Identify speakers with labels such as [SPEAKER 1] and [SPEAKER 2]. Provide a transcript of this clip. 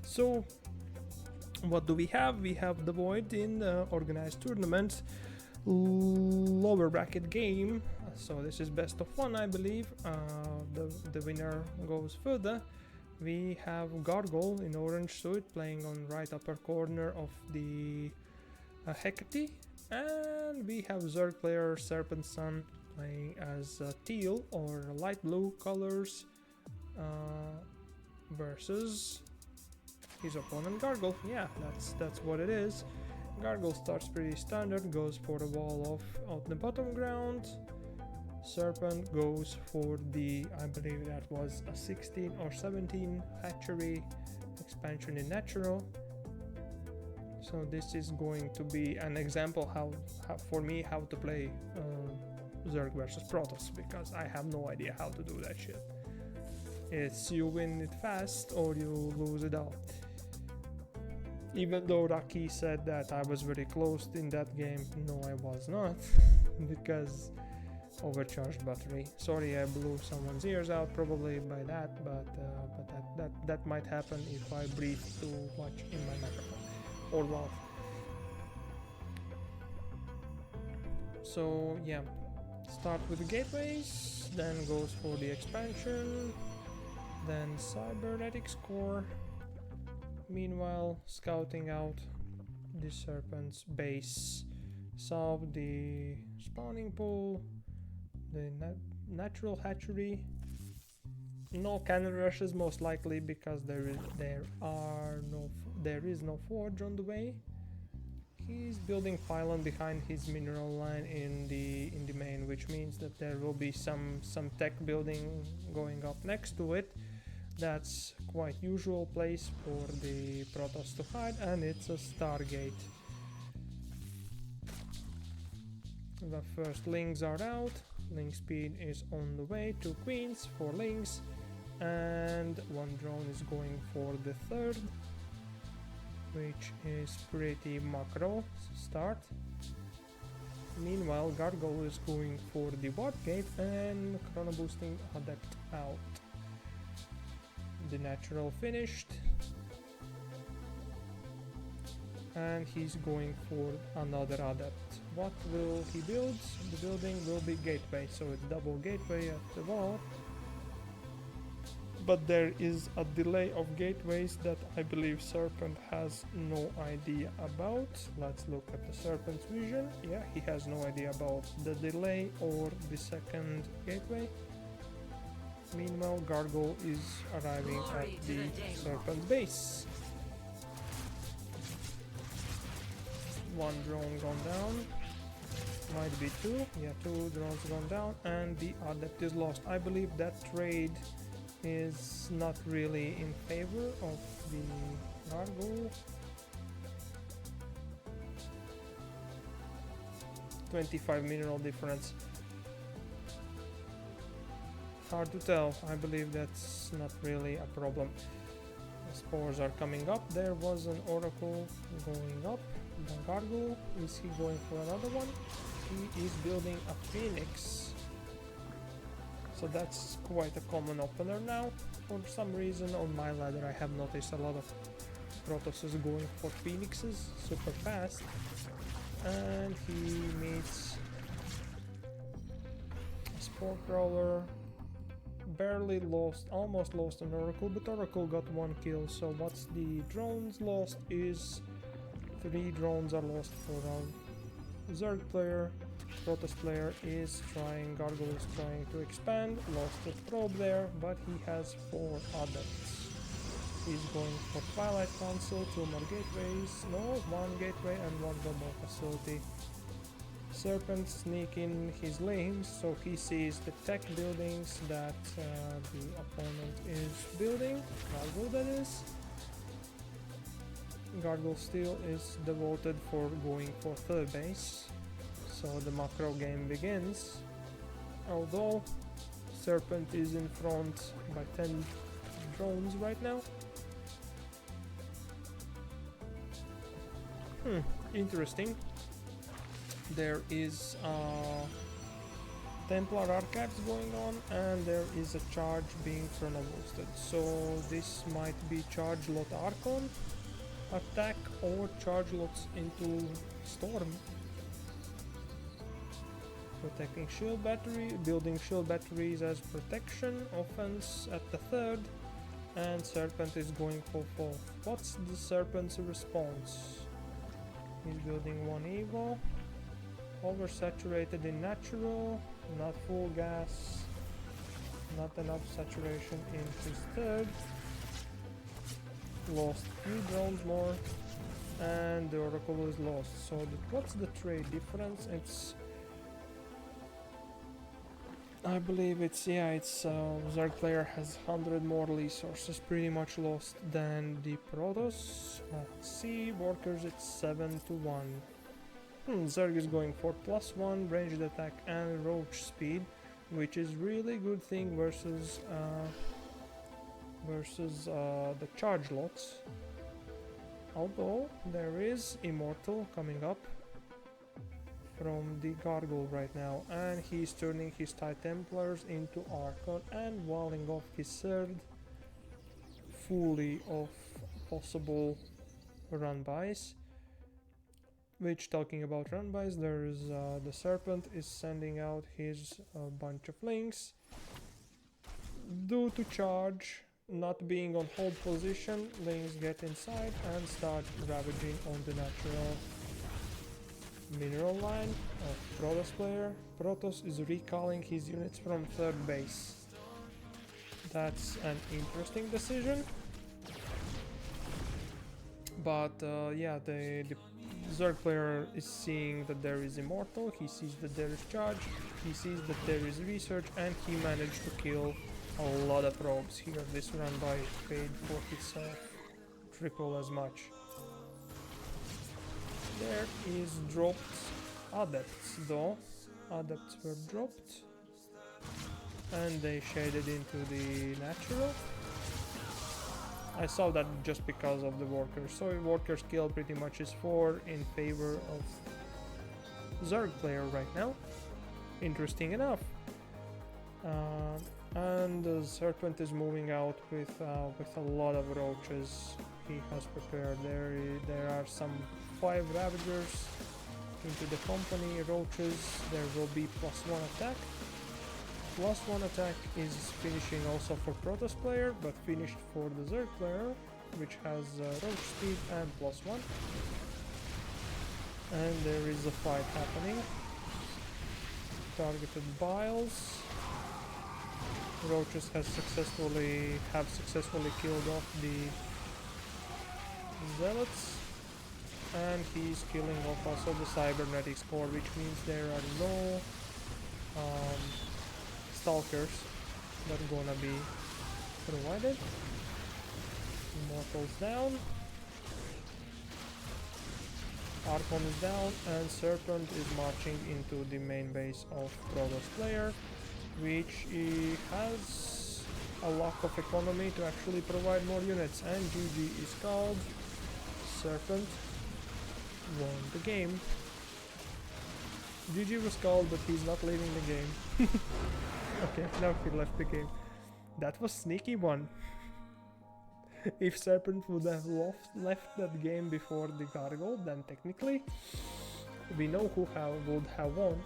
[SPEAKER 1] So what do we have? We have DeVoid in organized tournaments, lower bracket game. So this is best of one, I believe. The winner goes further. We have GarGoul in orange suit playing on right upper corner of the Hecate, and we have Zerg player SerpetSun playing as teal or light blue colors versus his opponent GarGoul. Yeah, that's what it is. GarGoul starts pretty standard, goes for the wall of out the bottom ground. Serpent goes for the, I believe that was a 16 or 17 hatchery expansion in natural. So this is going to be an example how for me how to play Zerg versus Protoss, because I have no idea how to do that shit. It's you win it fast or you lose it all. Even though Raki said that I was very close in that game, no I was not, because overcharged battery. Sorry, I blew someone's ears out probably by that, but that might happen if I breathe too much in my microphone or mouth. So yeah, start with the gateways, then goes for the expansion, then cybernetics core. Meanwhile, scouting out the Serpent's base, solve the spawning pool, the natural hatchery. No cannon rushes most likely because there is no forge on the way. He's building pylon behind his mineral line in the main, which means that there will be some tech building going up next to it. That's quite usual place for the Protoss to hide, and it's a Stargate. The first lings are out. Link speed is on the way. 2 queens, 4 lings, and 1 drone is going for the third, which is pretty macro start. Meanwhile, GarGoul is going for the warp gate and chrono boosting adept out. The natural finished, and he's going for another adept. What will he build? The building will be gateway, so it's double gateway at the wall. But there is a delay of gateways that I believe Serpent has no idea about. Let's look at the Serpent's vision. Yeah, he has no idea about the delay or the second gateway. Meanwhile, GarGoul is arriving at the Serpent's base. 1 drone gone down. Might be 2. Yeah, 2 drones gone down, and the adept is lost. I believe that trade is not really in favor of the GarGoul. 25 mineral difference. Hard to tell. I believe that's not really a problem. The spores are coming up. There was an oracle going up. The GarGoul, is he going for another one? He is building a phoenix. So that's quite a common opener now. For some reason on my ladder I have noticed a lot of Protosses going for phoenixes super fast. And he meets a spore crawler. Barely lost, almost lost an oracle, but oracle got 1 kill. So what's the drones lost is 3 drones are lost for a Zerg player. Protoss player is trying, GarGoul is trying to expand, lost a probe there, but he has 4 adepts. He's going for Twilight Council, 2 more gateways, no, 1 gateway and 1 global facility. Serpent sneaking his lanes, so he sees the tech buildings that the opponent is building, GarGoul that is. GarGoul still is devoted for going for third base, so the macro game begins. Although Serpent is in front by 10 drones right now. Interesting. There is Templar archives going on, and there is a charge being chrono-boosted. So this might be charge lot Archon attack or charge lots into Storm. Protecting shield battery, building shield batteries as protection, offense at the third, and Serpent is going for fourth. What's the Serpent's response? He's building one Evo, oversaturated in natural, not full gas, not enough saturation in his third, lost few drones more, and the Oracle is lost. So what's the trade difference? It's, I believe it's, yeah, it's Zerg player has 100 more resources pretty much lost than the Protoss. Let's see, workers it's 7 to 1. Zerg is going for +1 ranged attack and roach speed, which is really good thing versus the charge lots. Although there is Immortal coming up from the GarGoul right now, and he's turning his TIE Templars into Archon and walling off his third fully of possible run-bys. Which, talking about run-bys, there's the Serpent is sending out his bunch of links. Due to charge not being on hold position, links get inside and start ravaging on the natural mineral line of Protoss player. Protoss is recalling his units from third base. That's an interesting decision. But yeah, the Zerg player is seeing that there is Immortal, he sees that there is charge, he sees that there is research, and he managed to kill a lot of probes here. This run by paid for itself triple as much. There is dropped Adepts though. Adepts were dropped and they shaded into the natural. I saw that just because of the workers. So worker skill pretty much is 4 in favor of Zerg player right now. Interesting enough. And the Serpent is moving out with a lot of roaches he has prepared. There are some 5 Ravagers into the company, roaches. There will be +1 attack. +1 attack is finishing also for Protoss player, but finished for the Zerg player, which has roach speed and +1. And there is a fight happening. Targeted biles. Roaches have successfully killed off the Zealots, and he's killing off also the Cybernetics core, which means there are no Stalkers that are gonna be provided. Immortals down, Archon is down, and Serpent is marching into the main base of Protoss player, which has a lack of economy to actually provide more units, and GG is called. Serpent won the game. GG was called, but he's not leaving the game. Okay, now he left the game. That was sneaky one. If Serpent would have left that game before the GarGoul, then technically we know who would have won.